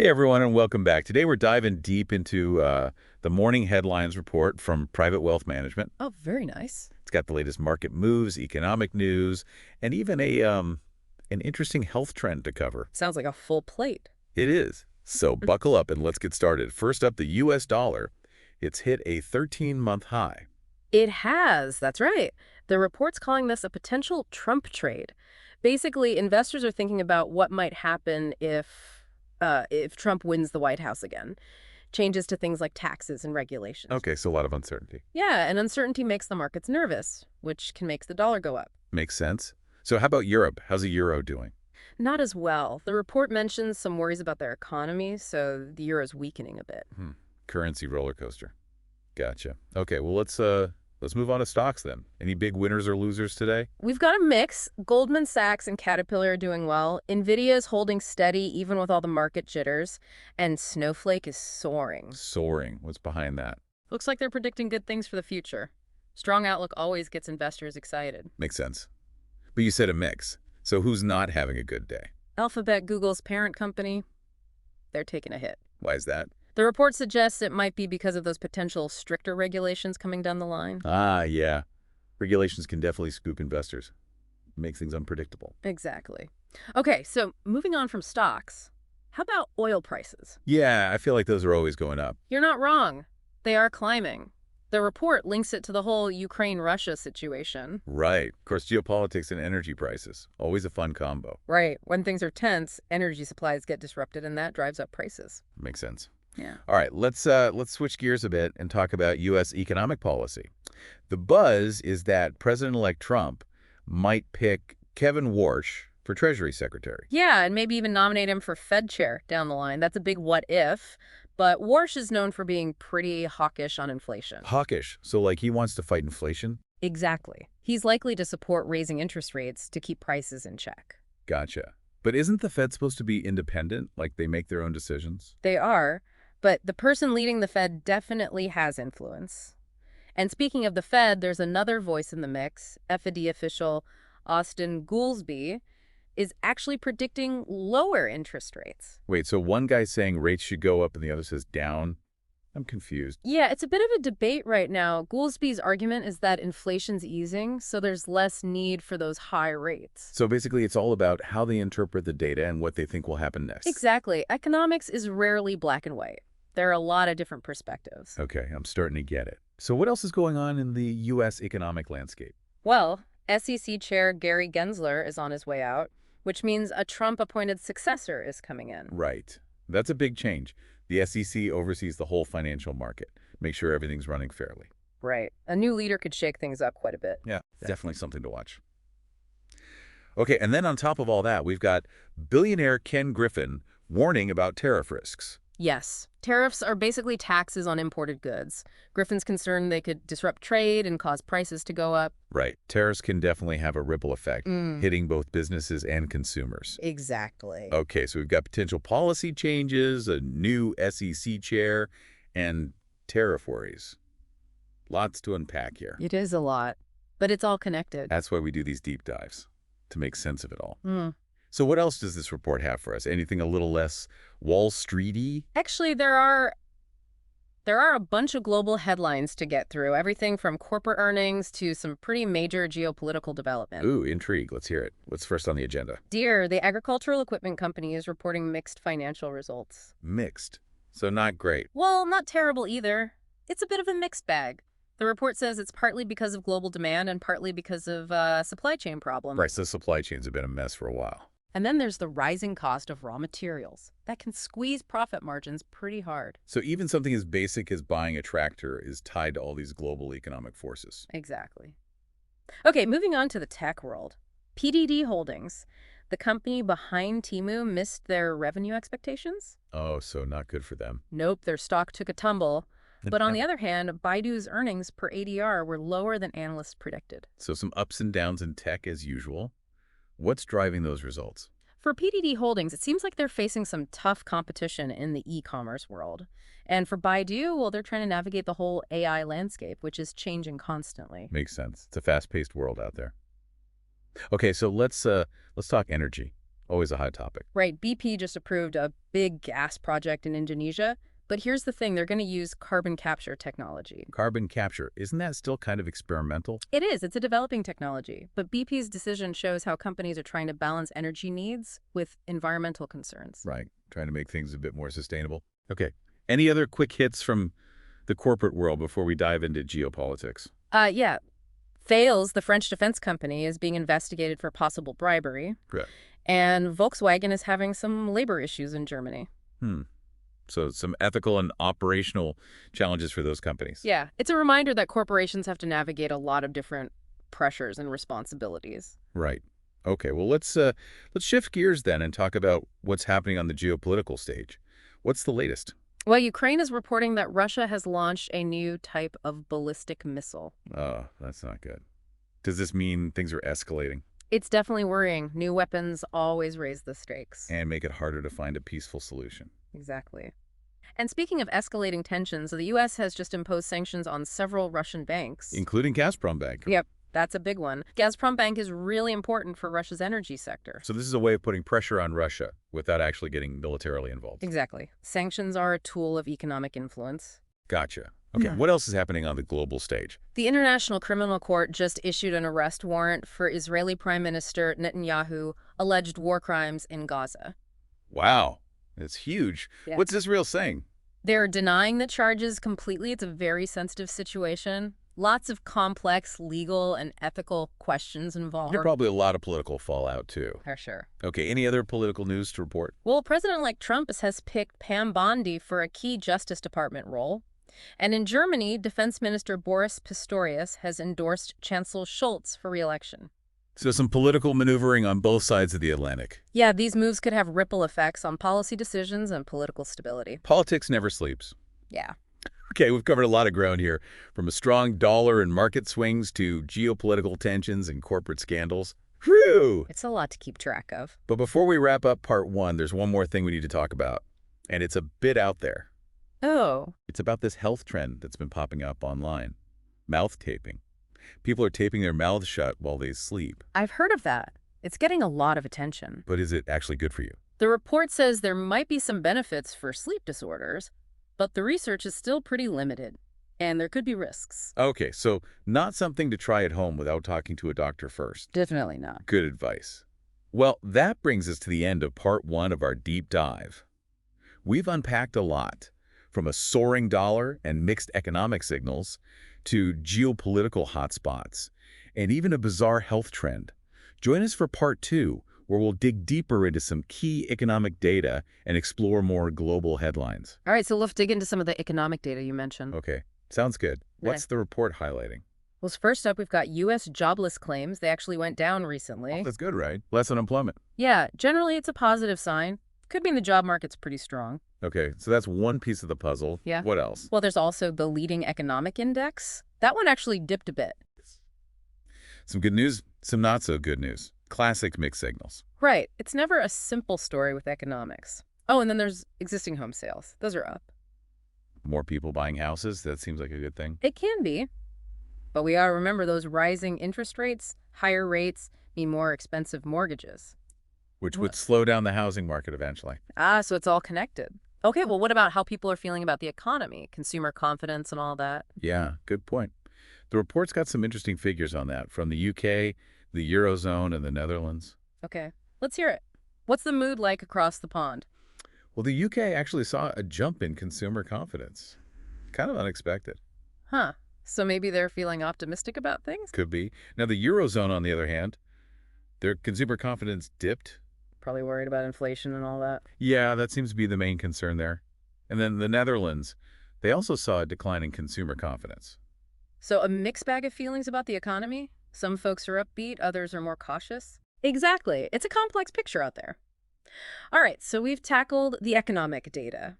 Hey, everyone, and welcome back. Today, we're diving deep into the morning headlines report from Private Wealth Management. Oh, very nice. It's got the latest market moves, economic news, and even an interesting health trend to cover. Sounds like a full plate. It is. So buckle up and let's get started. First up, the U.S. dollar. It's hit a 13-month high. It has, that's right. The report's calling this a potential Trump trade. Basically, investors are thinking about what might happen if Trump wins the White House again. Changes to things like taxes and regulations. Okay, so a lot of uncertainty. Yeah, and uncertainty makes the markets nervous, which can make the dollar go up. Makes sense. So how about Europe? How's the euro doing? Not as well. The report mentions some worries about their economy, so the euro's weakening a bit. Currency roller coaster. Gotcha. Okay, well, let's move on to stocks then. Any big winners or losers today? We've got a mix. Goldman Sachs and Caterpillar are doing well. Nvidia is holding steady even with all the market jitters. And Snowflake is soaring. Soaring. What's behind that? Looks like they're predicting good things for the future. Strong outlook always gets investors excited. Makes sense. But you said a mix. So who's not having a good day? Alphabet, Google's parent company, they're taking a hit. Why is that? The report suggests it might be because of those potential stricter regulations coming down the line. Ah, yeah. Regulations can definitely spook investors. Make things unpredictable. Exactly. Okay, so moving on from stocks, how about oil prices? Yeah, I feel like those are always going up. You're not wrong. They are climbing. The report links it to the whole Ukraine-Russia situation. Right. Of course, geopolitics and energy prices. Always a fun combo. Right. When things are tense, energy supplies get disrupted, and that drives up prices. Makes sense. Yeah. All right, let's switch gears a bit and talk about U.S. economic policy. The buzz is that President-elect Trump might pick Kevin Warsh for Treasury Secretary. Yeah, and maybe even nominate him for Fed chair down the line. That's a big what if. But Warsh is known for being pretty hawkish on inflation. Hawkish. So, like, he wants to fight inflation? Exactly. He's likely to support raising interest rates to keep prices in check. Gotcha. But isn't the Fed supposed to be independent, like they make their own decisions? They are, but the person leading the Fed definitely has influence. And speaking of the Fed, there's another voice in the mix. FED official Austin Goolsbee is actually predicting lower interest rates. Wait, so one guy's saying rates should go up and the other says down? I'm confused. Yeah, it's a bit of a debate right now. Goolsbee's argument is that inflation's easing, so there's less need for those high rates. So basically, it's all about how they interpret the data and what they think will happen next. Exactly. Economics is rarely black and white. There are a lot of different perspectives. Okay, I'm starting to get it. So what else is going on in the U.S. economic landscape? Well, SEC Chair Gary Gensler is on his way out, which means a Trump-appointed successor is coming in. Right. That's a big change. The SEC oversees the whole financial market, make sure everything's running fairly. Right. A new leader could shake things up quite a bit. Yeah, definitely something to watch. Okay, and then on top of all that, we've got billionaire Ken Griffin warning about tariff risks. Yes. Tariffs are basically taxes on imported goods. Griffin's concerned they could disrupt trade and cause prices to go up. Right. Tariffs can definitely have a ripple effect, hitting both businesses and consumers. Exactly. Okay, so we've got potential policy changes, a new SEC chair, and tariff worries. Lots to unpack here. It is a lot, but it's all connected. That's why we do these deep dives, to make sense of it all. So what else does this report have for us? Anything a little less Wall Street-y? Actually, there are a bunch of global headlines to get through, everything from corporate earnings to some pretty major geopolitical development. Ooh, intrigue. Let's hear it. What's first on the agenda? Deere, the agricultural equipment company, is reporting mixed financial results. Mixed. So not great. Well, not terrible either. It's a bit of a mixed bag. The report says it's partly because of global demand and partly because of supply chain problems. Right, so supply chains have been a mess for a while. And then there's the rising cost of raw materials. That can squeeze profit margins pretty hard. So even something as basic as buying a tractor is tied to all these global economic forces. Exactly. Okay, moving on to the tech world. PDD Holdings, the company behind Temu, missed their revenue expectations. Oh, so not good for them. Nope, their stock took a tumble. But on the other hand, Baidu's earnings per ADR were lower than analysts predicted. So some ups and downs in tech as usual. What's driving those results? For PDD Holdings, it seems like they're facing some tough competition in the e-commerce world. And for Baidu, well, they're trying to navigate the whole AI landscape, which is changing constantly. Makes sense. It's a fast-paced world out there. Okay, so let's talk energy. Always a hot topic. Right, BP just approved a big gas project in Indonesia, but here's the thing, they're going to use carbon capture technology. Carbon capture, isn't that still kind of experimental? It is, it's a developing technology, but BP's decision shows how companies are trying to balance energy needs with environmental concerns. Right, trying to make things a bit more sustainable. Okay, any other quick hits from the corporate world before we dive into geopolitics? Yeah. Thales, the French defense company, is being investigated for possible bribery. Right. And Volkswagen is having some labor issues in Germany. So some ethical and operational challenges for those companies. Yeah, it's a reminder that corporations have to navigate a lot of different pressures and responsibilities. Right. Okay, well, let's shift gears then and talk about what's happening on the geopolitical stage. What's the latest? Well, Ukraine is reporting that Russia has launched a new type of ballistic missile. Oh, that's not good. Does this mean things are escalating It's definitely worrying. New weapons always raise the stakes. and make it harder to find a peaceful solution? Exactly. And speaking of escalating tensions, the U.S. has just imposed sanctions on several Russian banks. Including Gazprom Bank. Yep, that's a big one. Gazprom Bank is really important for Russia's energy sector. So this is a way of putting pressure on Russia without actually getting militarily involved. Exactly. Sanctions are a tool of economic influence. Gotcha. Okay, Yeah. what else is happening on the global stage? The International Criminal Court just issued an arrest warrant for Israeli Prime Minister Netanyahu alleged war crimes in Gaza. Wow, it's huge. Yeah. What's Israel saying? They're denying the charges completely. It's a very sensitive situation. Lots of complex legal and ethical questions involved. There's probably a lot of political fallout, too. For sure. Okay, any other political news to report? Well, President-elect Trump has picked Pam Bondi for a key Justice Department role. And in Germany, Defense Minister Boris Pistorius has endorsed Chancellor Scholz for re-election. So some political maneuvering on both sides of the Atlantic. Yeah, these moves could have ripple effects on policy decisions and political stability. Politics never sleeps. Yeah. Okay, we've covered a lot of ground here, from a strong dollar and market swings to geopolitical tensions and corporate scandals. Whew! It's a lot to keep track of. But before we wrap up part one, there's one more thing we need to talk about, and it's a bit out there. Oh. It's about this health trend that's been popping up online. Mouth taping. People are taping their mouths shut while they sleep. I've heard of that. It's getting a lot of attention. But is it actually good for you? The report says there might be some benefits for sleep disorders, but the research is still pretty limited, and there could be risks. Okay, so not something to try at home without talking to a doctor first. Definitely not. Good advice. Well, that brings us to the end of part one of our deep dive. We've unpacked a lot, from a soaring dollar and mixed economic signals to geopolitical hotspots, and even a bizarre health trend. Join us for part two, where we'll dig deeper into some key economic data and explore more global headlines. All right, so let's dig into some of the economic data you mentioned. Okay, sounds good. What's Okay. the report highlighting? Well, first up, we've got U.S. jobless claims. They actually went down recently. That's good, right? Less unemployment. Yeah, generally it's a positive sign. Could mean the job market's pretty strong. Okay, so that's one piece of the puzzle. Yeah. What else? Well, there's also the leading economic index. That one actually dipped a bit. Some good news, some not so good news. Classic mixed signals. Right. It's never a simple story with economics. Oh, and then there's existing home sales. Those are up. More people buying houses, that seems like a good thing. It can be. But we gotta remember those rising interest rates, higher rates, mean more expensive mortgages. Which would slow down the housing market eventually. Ah, so it's all connected. Okay, well, what about how people are feeling about the economy, consumer confidence and all that? Yeah, good point. The report's got some interesting figures on that from the UK, the Eurozone, and the Netherlands. Okay, let's hear it. What's the mood like across the pond? Well, the UK actually saw a jump in consumer confidence. Kind of unexpected. Huh. So maybe they're feeling optimistic about things? Could be. Now, the Eurozone, on the other hand, their consumer confidence dipped. Probably worried about inflation and all that. Yeah, that seems to be the main concern there. And then the Netherlands, they also saw a decline in consumer confidence. So a mixed bag of feelings about the economy? Some folks are upbeat, others are more cautious? Exactly. It's a complex picture out there. All right, so we've tackled the economic data.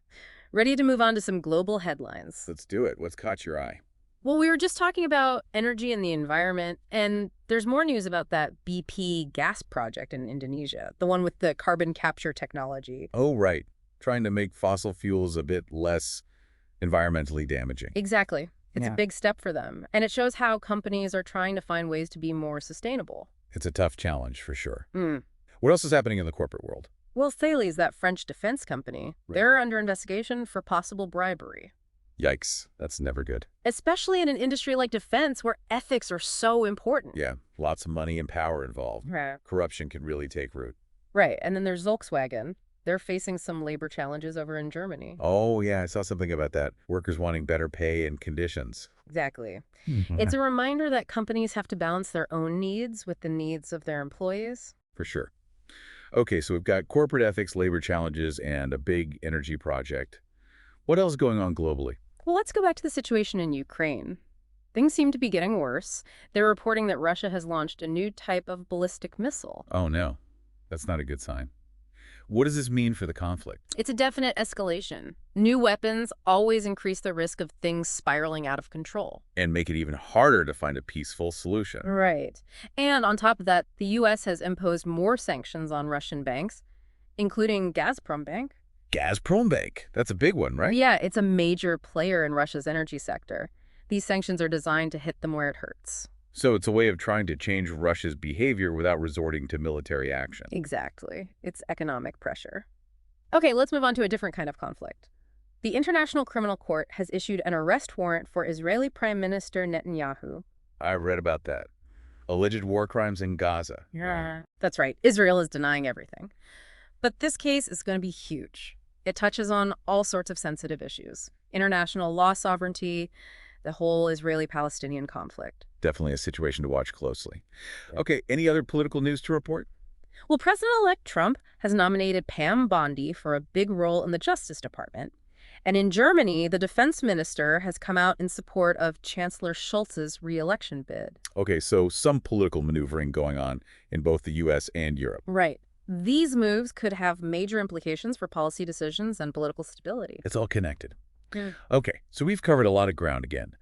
Ready to move on to some global headlines. Let's do it. What's caught your eye? Well, we were just talking about energy and the environment, and there's more news about that BP gas project in Indonesia, the one with the carbon capture technology. Oh, right. Trying to make fossil fuels a bit less environmentally damaging. Exactly. It's Yeah. a big step for them, and it shows how companies are trying to find ways to be more sustainable. It's a tough challenge for sure. Mm. What else is happening in the corporate world? Well, Thales, that French defense company, Right. they're under investigation for possible bribery, Yikes, that's never good. especially in an industry like defense where ethics are so important. Yeah, lots of money and power involved. Right. Corruption can really take root. Right. And then there's Volkswagen. They're facing some labor challenges over in Germany. Oh, yeah, I saw something about that. Workers wanting better pay and conditions. Exactly. Mhm. It's a reminder that companies have to balance their own needs with the needs of their employees. For sure. Okay, so we've got corporate ethics, labor challenges, and a big energy project. What else is going on globally? Well, let's go back to the situation in Ukraine. Things seem to be getting worse. They're reporting that Russia has launched a new type of ballistic missile. Oh, no. That's not a good sign. What does this mean for the conflict? It's a definite escalation. New weapons always increase the risk of things spiraling out of control. And make it even harder to find a peaceful solution. Right. And on top of that, the U.S. has imposed more sanctions on Russian banks, including Gazprom Bank. Gazprom Bank. That's a big one, right? Yeah, it's a major player in Russia's energy sector. These sanctions are designed to hit them where it hurts. So it's a way of trying to change Russia's behavior without resorting to military action. Exactly. It's economic pressure. Okay, let's move on to a different kind of conflict. The International Criminal Court has issued an arrest warrant for Israeli Prime Minister Netanyahu. I read about that. Alleged war crimes in Gaza. Yeah. That's right. Israel is denying everything. But this case is going to be huge. It touches on all sorts of sensitive issues. International law sovereignty, the whole Israeli-Palestinian conflict. Definitely a situation to watch closely. Okay, any other political news to report? Well, President-elect Trump has nominated Pam Bondi for a big role in the Justice Department. And in Germany, the defense minister has come out in support of Chancellor Scholz's re-election bid. Okay, so some political maneuvering going on in both the U.S. and Europe. Right. These moves could have major implications for policy decisions and political stability. It's all connected. Yeah. Okay, so we've covered a lot of ground again.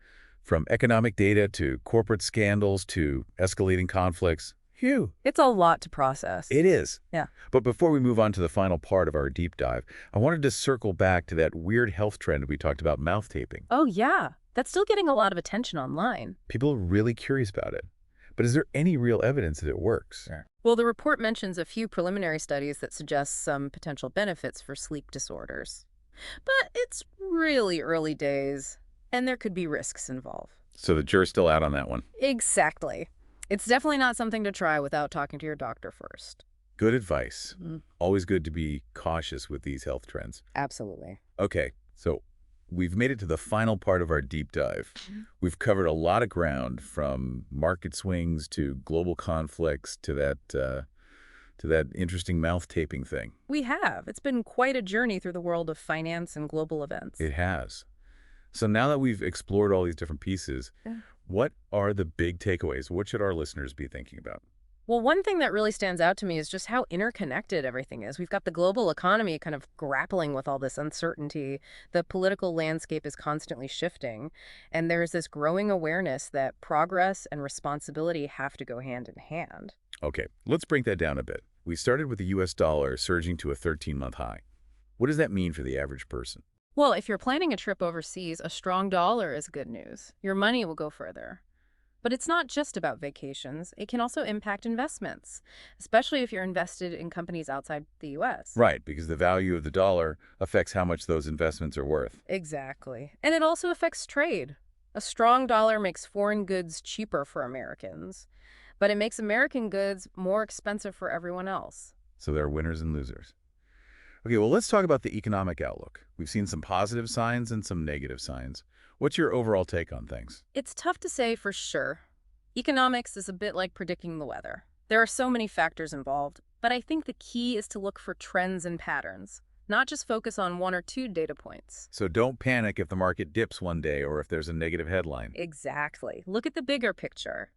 From economic data to corporate scandals to escalating conflicts. Phew. It's a lot to process. It is. Yeah. But before we move on to the final part of our deep dive, I wanted to circle back to that weird health trend we talked about, mouth taping. Oh, yeah. That's still getting a lot of attention online. People are really curious about it. But is there any real evidence that it works? Well, the report mentions a few preliminary studies that suggest some potential benefits for sleep disorders. But it's really early days, and there could be risks involved. So the jury's still out on that one. Exactly. It's definitely not something to try without talking to your doctor first. Good advice. Mm. Always good to be cautious with these health trends. Absolutely. Okay, so we've made it to the final part of our deep dive. We've covered a lot of ground, from market swings to global conflicts to that interesting mouth taping thing. We have. It's been quite a journey through the world of finance and global events. It has. So now that we've explored all these different pieces, what are the big takeaways? What should our listeners be thinking about? Well, one thing that really stands out to me is just how interconnected everything is. We've got the global economy kind of grappling with all this uncertainty. The political landscape is constantly shifting. And there's this growing awareness that progress and responsibility have to go hand in hand. Okay, let's break that down a bit. We started with the U.S. dollar surging to a 13-month high. What does that mean for the average person? Well, if you're planning a trip overseas, a strong dollar is good news. Your money will go further. But it's not just about vacations. It can also impact investments, especially if you're invested in companies outside the U.S. Right, because the value of the dollar affects how much those investments are worth. Exactly. And it also affects trade. A strong dollar makes foreign goods cheaper for Americans, but it makes American goods more expensive for everyone else. So there are winners and losers. Okay, well, let's talk about the economic outlook. We've seen some positive signs and some negative signs. What's your overall take on things? It's tough to say for sure. Economics is a bit like predicting the weather. There are so many factors involved, but I think the key is to look for trends and patterns, not just focus on one or two data points. So don't panic if the market dips one day or if there's a negative headline. Exactly. Look at the bigger picture.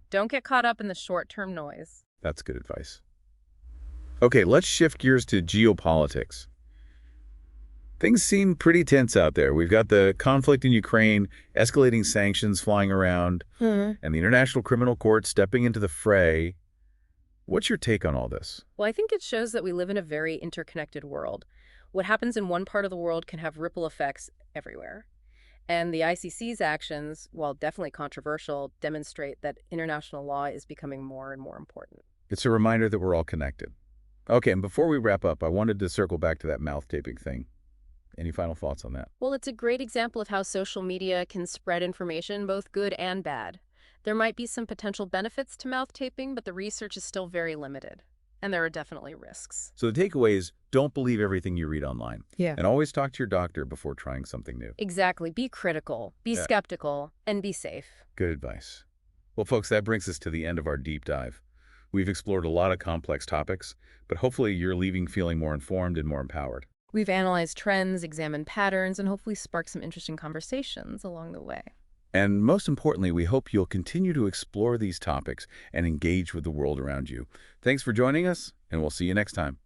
Don't get caught up in the short-term noise. That's good advice. Okay, let's shift gears to geopolitics. Things seem pretty tense out there. We've got the conflict in Ukraine, escalating sanctions flying around, and the International Criminal Court stepping into the fray. What's your take on all this? Well, I think it shows that we live in a very interconnected world. What happens in one part of the world can have ripple effects everywhere. And the ICC's actions, while definitely controversial, demonstrate that international law is becoming more and more important. It's a reminder that we're all connected. Okay, and before we wrap up, I wanted to circle back to that mouth taping thing. Any final thoughts on that? Well, it's a great example of how social media can spread information, both good and bad. There might be some potential benefits to mouth taping, but the research is still very limited. And there are definitely risks. So the takeaway is don't believe everything you read online. Yeah. And always talk to your doctor before trying something new. Exactly. Be critical, be Yeah. skeptical, and be safe. Good advice. Well, folks, that brings us to the end of our deep dive. We've explored a lot of complex topics, but hopefully you're leaving feeling more informed and more empowered. We've analyzed trends, examined patterns, and hopefully sparked some interesting conversations along the way. And most importantly, we hope you'll continue to explore these topics and engage with the world around you. Thanks for joining us, and we'll see you next time.